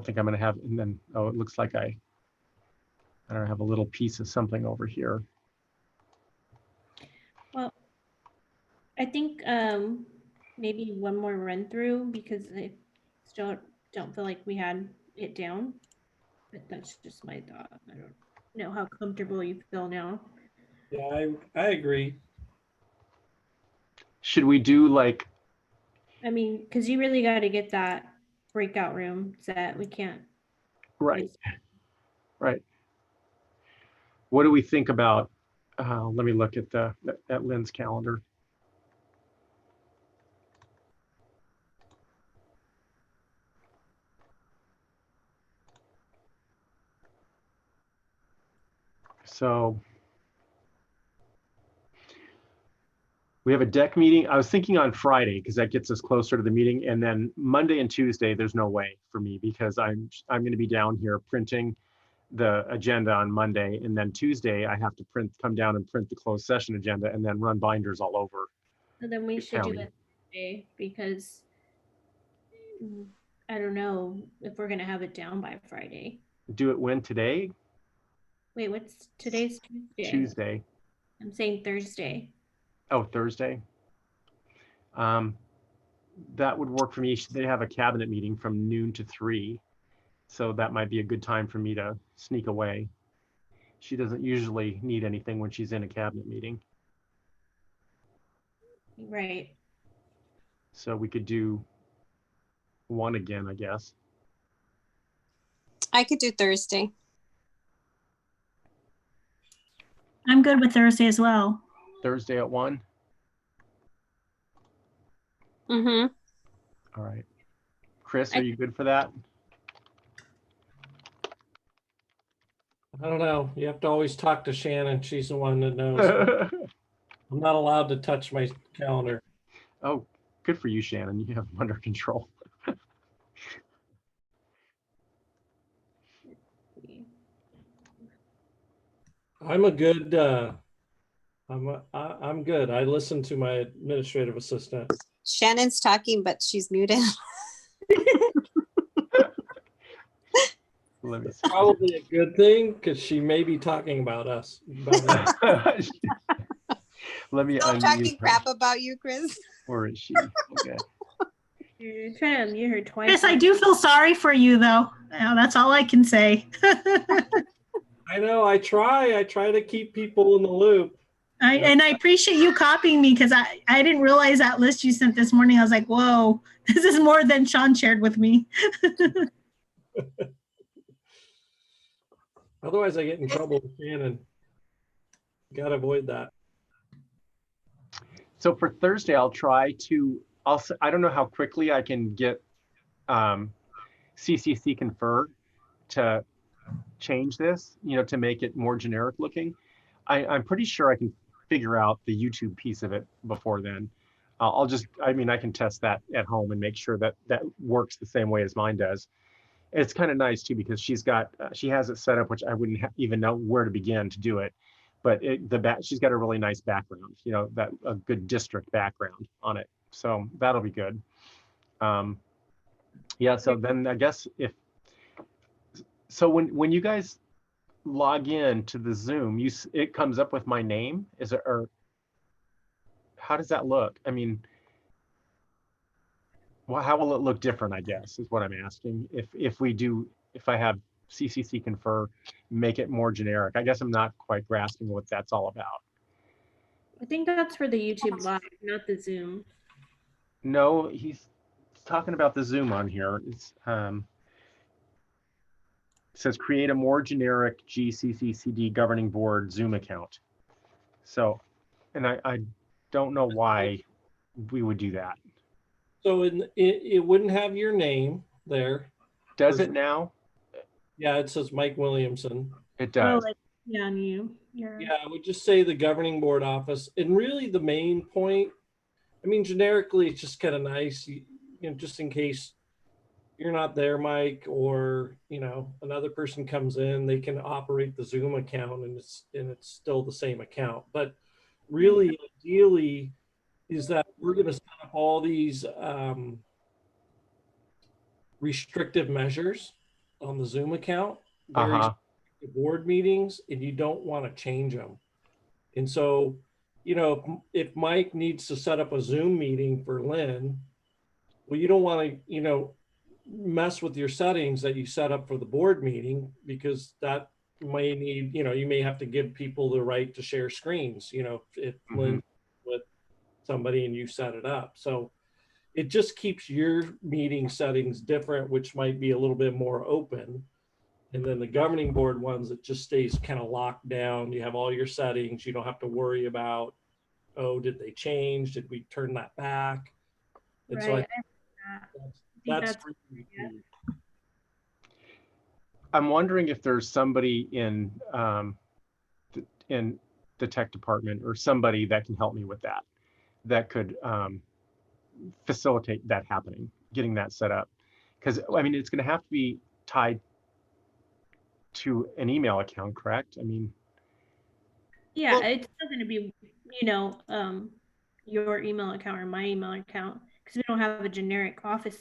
think I'm gonna have, and then, oh, it looks like I don't have a little piece of something over here. Well, I think maybe one more run through because I still don't feel like we had it down. But that's just my thought. I don't know how comfortable you feel now. Yeah, I agree. Should we do like, I mean, because you really got to get that breakout room set. We can't. right, right. What do we think about, let me look at Lynn's calendar. So we have a deck meeting. I was thinking on Friday because that gets us closer to the meeting, and then Monday and Tuesday there's no way for me because I'm going to be down here printing the agenda on Monday, and then Tuesday I have to come down and print the closed session agenda and then run binders all over. So then we should do County. it today because I don't know if we're gonna have it down by Friday. Do it when today? Wait, what's today's Tuesday? Tuesday. I'm saying Thursday. Oh, Thursday. That would work for me. They have a cabinet meeting from noon to 3. So that might be a good time for me to sneak away. She doesn't usually need anything when she's in a cabinet meeting. Right. So we could do 1 again, I guess. I could do Thursday. I'm good with Thursday as well. Thursday at 1. Mm-hmm. All right. Chris, are you good for that? I don't know. You have to always talk to Shannon. She's the one that knows. I'm not allowed to touch my calendar. Oh, good for you, Shannon. You have them under control. I'm a good. I'm good. I listen to my administrative assistant. Shannon's talking, but she's muted. Let me see. Probably a good thing because she may be talking about us. Let me I'm unmute talking her. crap about you, Chris. Where is she? Okay. You're trying to mute her twice. Chris, I do feel sorry for you, though. That's all I can say. I know. I try to keep people in the loop. And I appreciate you copying me because I didn't realize that list you sent this morning. I was like, whoa, this is more than Sean shared with me. Otherwise, I get in trouble with Shannon. Got to avoid that. So for Thursday, I'll try to, I don't know how quickly I can get CCC Confer to change this, to make it more generic looking. I'm pretty sure I can figure out the YouTube piece of it before then. I'll just, I mean, I can test that at home and make sure that that works the same way as mine does. It's kind of nice too, because she has it set up, which I wouldn't even know where to begin to do it. But she's got a really nice background, that a good district background on it. So that'll be good. Yeah, so then I guess when you guys log in to the Zoom, it comes up with my name, or how does that look? I mean, well, how will it look different, I guess, is what I'm asking. If I have CCC Confer, make it more generic. I guess I'm not quite grasping what that's all about. I think that's for the YouTube Live, not the Zoom. No, he's talking about the Zoom on here. It says create a more generic GCCCD governing board Zoom account. So, and I don't know why we would do that. So it wouldn't have your name there. Does it now? Yeah, it says Mike Williamson. It does. Yeah, on you. Yeah, I would just say the governing board office. And really the main point, I mean, generically, it's just kind of nice, just in case you're not there, Mike, or, another person comes in, they can operate the Zoom account and it's still the same account. But really, ideally, is that we're going to set up all these restrictive measures on the Zoom account, very board meetings, and you don't want to change them. And so, if Mike needs to set up a Zoom meeting for Lynn, well, you don't want to, mess with your settings that you set up for the board meeting, because that may need, you may have to give people the right to share screens, if Lynn with somebody and you set it up. So it just keeps your meeting settings different, which might be a little bit more open. And then the governing board ones, it just stays kind of locked down. You have all your settings. You don't have to worry about, oh, did they change? Did we turn that back? And right. So that's really key. I'm wondering if there's somebody in the tech department or somebody that can help me with that could facilitate that happening, getting that set up. Because, I mean, it's going to have to be tied to an email account, correct? I mean, yeah, well, it's still going to be, your email account or my email account, because we don't have a generic office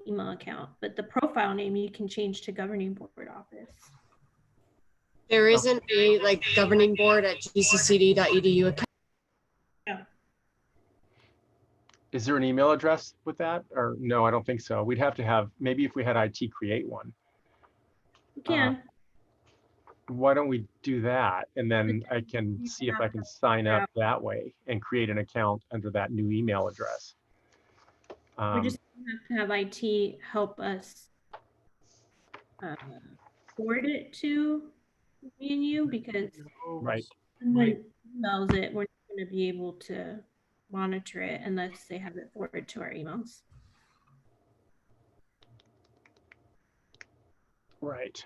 email account, but the profile name you can change to governing board office. There isn't a governing board at gccd.edu account. Yeah. Is there an email address with that? Or no, I don't think so. We'd have to have, maybe if we had IT create one. You can. Why don't we do that? And then I can see if I can sign up that way and create an account under that new email address. We just have to have IT help us forward it to me and you, because right. When emails it, we're not going to be able to monitor it unless they have it forwarded to our emails. Right.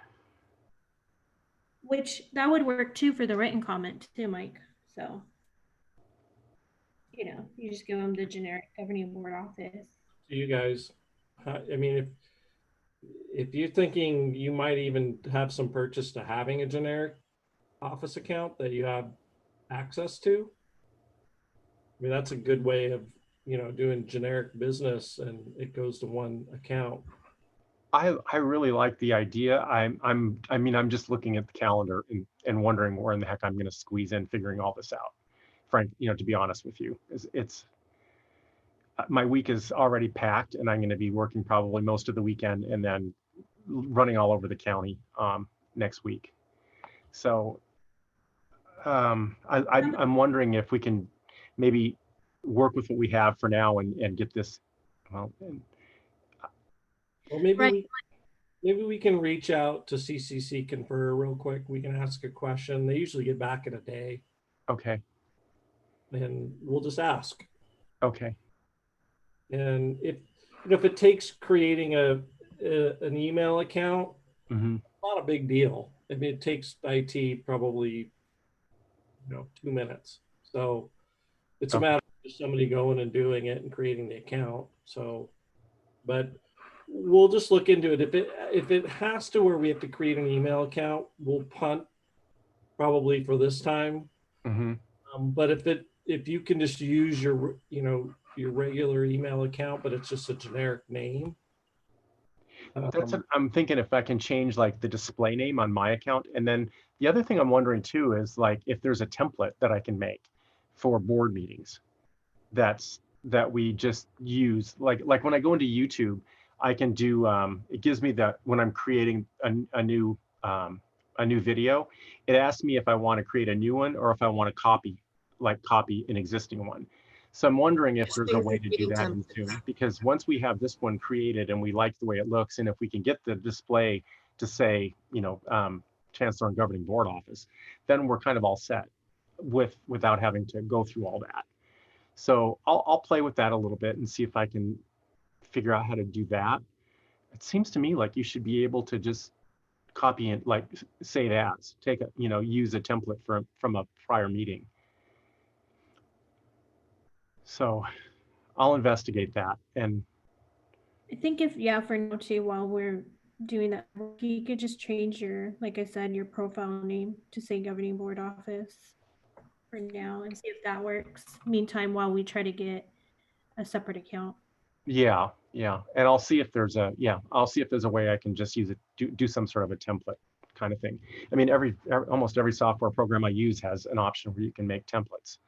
Which that would work too for the written comment too, Mike. So, you just give them the generic governing board office. You guys, I mean, if you're thinking you might even have some purchase to having a generic office account that you have access to, I mean, that's a good way of, doing generic business, and it goes to one account. I really like the idea. I'm just looking at the calendar and wondering where in the heck I'm going to squeeze in figuring all this out. Frank, to be honest with you, it's my week is already packed, and I'm going to be working probably most of the weekend and then running all over the county next week. So I'm wondering if we can maybe work with what we have for now and get this. Well, maybe we can reach out to CCC Confer real quick. We can ask a question. They usually get back in a day. Okay. And we'll just ask. Okay. And if it takes creating an email account, it's not a big deal. I mean, it takes IT probably 2 minutes. So it's a matter of just somebody going and doing it and creating the account. So, but we'll just look into it. If it has to where we have to create an email account, we'll punt probably for this time. Mm-hmm. But if you can just use your, you know, your regular email account, but it's just a generic name. I'm thinking if I can change like the display name on my account. And then the other thing I'm wondering too is like if there's a template that I can make for board meetings that we just use. Like when I go into YouTube, I can do, it gives me that when I'm creating a new video, it asks me if I want to create a new one or if I want to copy an existing one. So I'm wondering if there's a way to do that in Zoom, because once we have this one created and we like the way it looks, and if we can get the display to say, you know, Chancellor and Governing Board Office, then we're kind of all set without having to go through all that. So I'll play with that a little bit and see if I can figure out how to do that. It seems to me like you should be able to just copy and like say it as, use a template from a prior meeting. So I'll investigate that. And I think for now too, while we're doing that, you could just change your, like I said, your profile name to say Governing Board Office for now and see if that works. Meantime, while we try to get a separate account. yeah. And I'll see if there's a way I can just use it, do some sort of a template kind of thing. I mean, almost every software program I use has an option where you can make templates.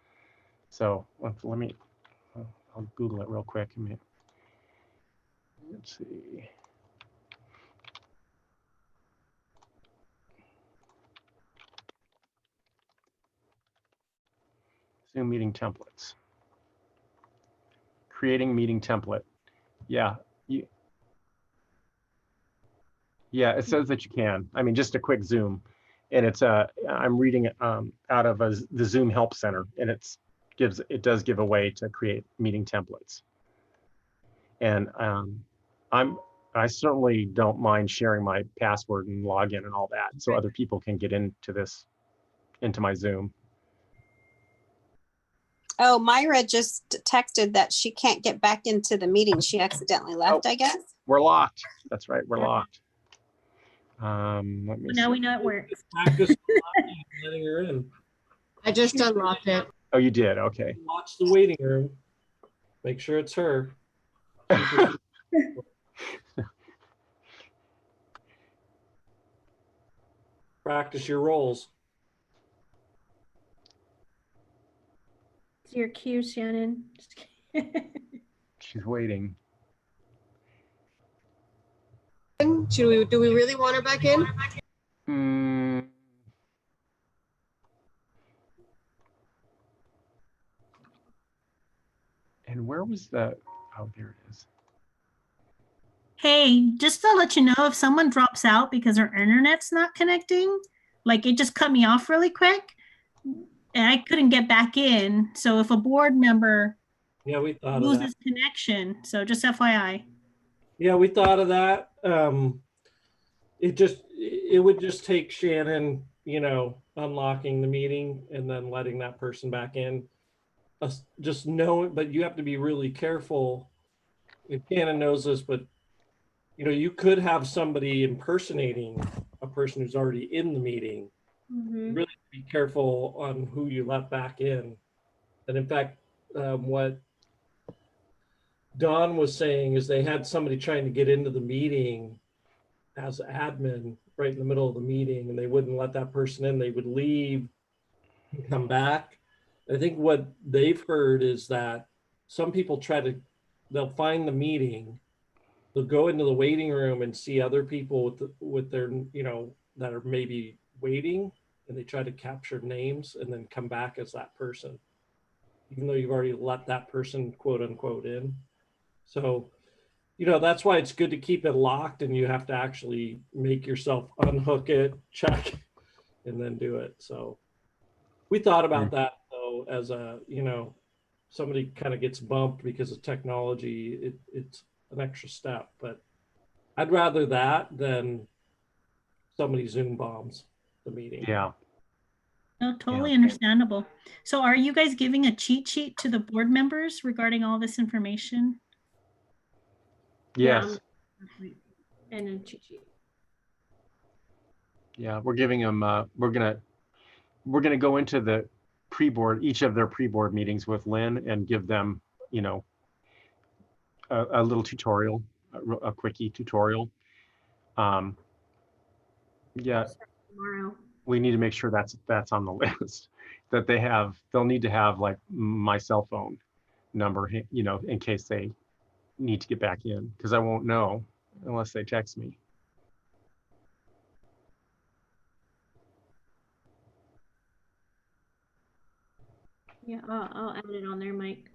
So I'll Google it real quick. Let's see. Zoom meeting templates. Creating meeting template. Yeah. Yeah, it says that you can. I mean, just a quick Zoom. And it's I'm reading out of the Zoom Help Center, and it does give a way to create meeting templates. And I certainly don't mind sharing my password and login and all that, so other people can get into my Zoom. Oh, Myra just texted that she can't get back into the meeting. She accidentally left, I guess. We're locked. That's right, we're locked. Let me Now see. we know it works. Practice letting her in. I just unlocked it. Oh, you did? Okay. Watch the waiting room. Make sure it's her. Practice your roles. It's your cue, Shannon. She's waiting. Do we really want her back in? And where was that? Oh, there it is. Hey, just to let you know, if someone drops out because their internet's not connecting, like it just cut me off really quick and I couldn't get back in. So if a board member We thought of that. loses connection, so just FYI. Yeah, we thought of that. It would just take Shannon, unlocking the meeting and then letting that person back in. Just know it, but you have to be really careful. Shannon knows this, but you could have somebody impersonating a person who's already in the meeting. Mm-hmm. Really be careful on who you let back in. And in fact, what Don was saying is they had somebody trying to get into the meeting as admin right in the middle of the meeting, and they wouldn't let that person in. They would leave and come back. I think what they've heard is that some people they'll find the meeting, they'll go into the waiting room and see other people with their, that are maybe waiting, and they try to capture names and then come back as that person, even though you've already let that person quote unquote in. So, that's why it's good to keep it locked, and you have to actually make yourself unhook it, check, and then do it. So we thought about that though, as somebody kind of gets bumped because of technology, it's an extra step, but I'd rather that than somebody Zoom bombs the meeting. Yeah. No, totally Yeah. understandable. So are you guys giving a cheat sheet to the board members regarding all this information? Yes. And a cheat sheet. Yeah, we're giving them, we're gonna go into the pre-board, each of their pre-board meetings with Lynn and give them, you know, a little tutorial, a quickie tutorial. Yeah, Tomorrow. we need to make sure that's on the list, that they'll need to have like my cell phone number, you know, in case they need to get back in, because I won't know unless they text me. Yeah, I'll add it on there, Mike.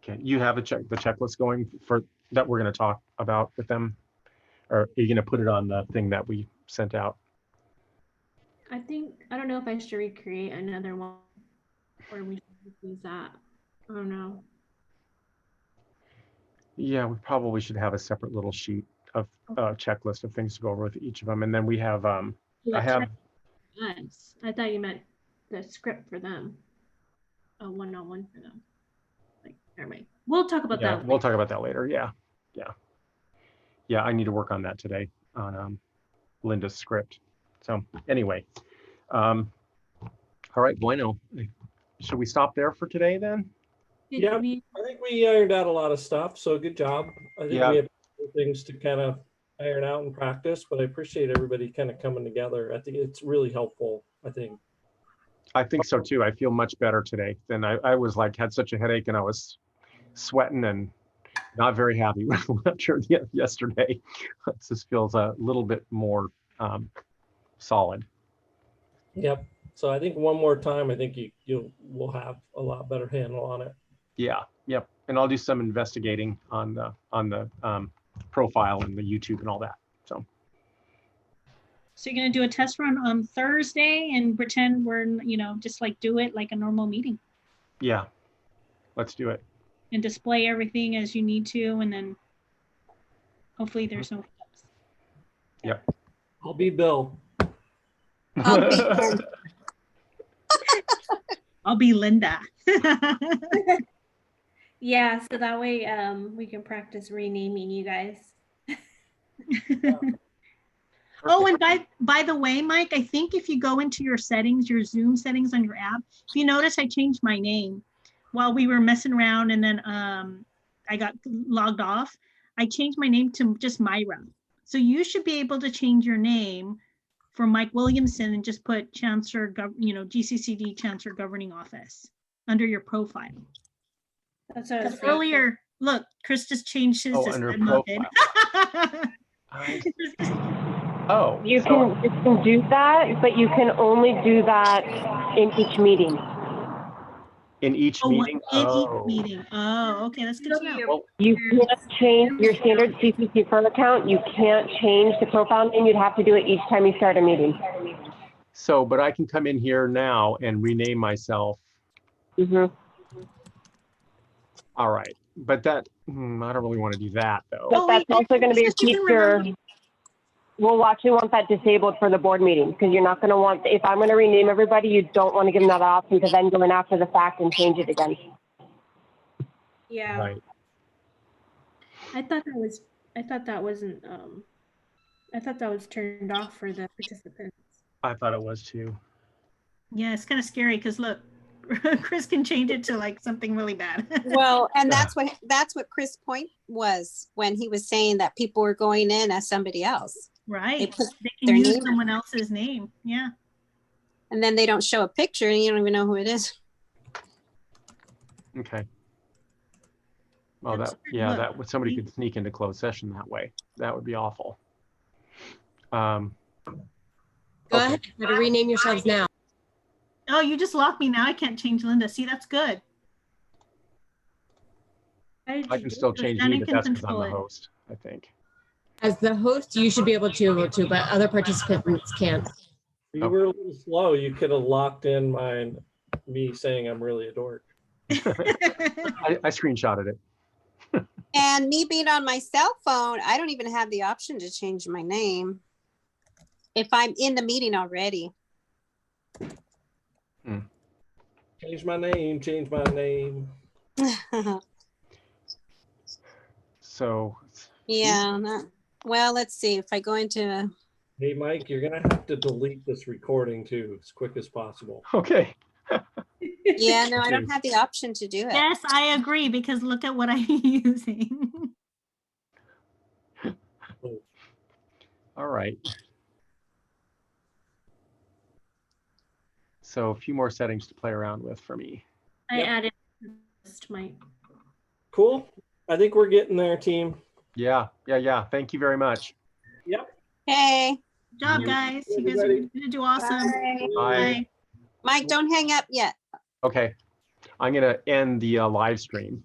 Okay, you have the checklist going for that we're going to talk about with them, or are you going to put it on the thing that we sent out? I don't know if I should recreate another one or we should use that. I don't know. Yeah, we probably should have a separate little sheet of checklist of things to go over with each of them, and then we have I have Nice. I thought you meant the script for them. A one-on-one for them. Like, never mind. We'll talk about yeah, that. we'll talk about that later. Yeah, I need to work on that today on Linda's script. So anyway, all right, bueno. Should we stop there for today then? Yeah. I think we ironed out a lot of stuff, so good job. I think Yeah. we have things to kind of iron out and practice, but I appreciate everybody kind of coming together. I think it's really helpful, I think. I think so too. I feel much better today than I was like, had such a headache and I was sweating and not very happy after yesterday. It just feels a little bit more solid. Yep. So I think one more time, I think we'll have a lot better handle on it. Yeah. Yep. And I'll do some investigating on the profile and the YouTube and all that. So you're going to do a test run on Thursday and pretend we're, you know, just like do it like a normal meeting Yeah. Let's do it. and display everything as you need to. And then hopefully there's no hiccups. Yep. I'll be Bill. I'll be Linda. Yeah, so that way we can practice renaming you guys. Oh, and by the way, Mike, I think if you go into your settings, your Zoom settings on your app, if you notice, I changed my name while we were messing around, and then I got logged off. I changed my name to just Myra. So you should be able to change your name for Mike Williamson and just put Chancellor, GCCD Chancellor Governing Office under your profile. That's what I was Because earlier, look, Chris just changed his. Oh, under profile. Oh. You can do that, but you can only do that in each meeting. In each meeting? Each meeting. Oh, okay, that's good to know. Well, You can't change your standard CCC firm account. You can't change the profile name. You'd have to do it each time you start a meeting. so, but I can come in here now and rename myself. Mm-hmm. All right. But that, I don't really want to do that though. But that's also going to be a just you can feature. remember. We'll actually want that disabled for the board meeting because you're not going to want, if I'm going to rename everybody, you don't want to give them that option to then go in after the fact and change it again. Yeah. Right. I thought that wasn't I thought that was turned off for the participants. I thought it was too. Yeah, it's kind of scary because look, Chris can change it to like something really bad. Well, and that's what Chris' point was when he was saying that people were going in as somebody else. Right. They put They their can use name. someone else's name. Yeah. And then they don't show a picture and you don't even know who it is. Okay. Well, That's that, good. yeah, Look, that would, somebody could sneak into closed session that way. That would be awful. Go Okay. ahead, try to rename yourselves now. Oh, you just locked me now. I can't change Linda. See, that's good. How did I you can do still it? change Shannon me, but can that's because I'm control the it. host, I think. As the host, you should be able to, but other participants can't. You were a little slow. You could have locked in me saying I'm really a dork. I screenshotted it. And me being on my cell phone, I don't even have the option to change my name if I'm in the meeting already. Change my name, change my name. So Yeah. Well, let's see. If I go into, Hey, Mike, you're gonna have to delete this recording too, as quick as possible. okay. yeah, no, I don't have the option to do it. Yes, I agree, because look at what I'm using. All right. So a few more settings to play around with for me. I Yep. added to Mike. Cool. I think we're getting there, team. Yeah. Thank you very much. Hey, Good job, guys. You guys are Everybody. gonna do awesome. bye. Bye. Mike, don't hang up yet. Okay. I'm going to end the live stream.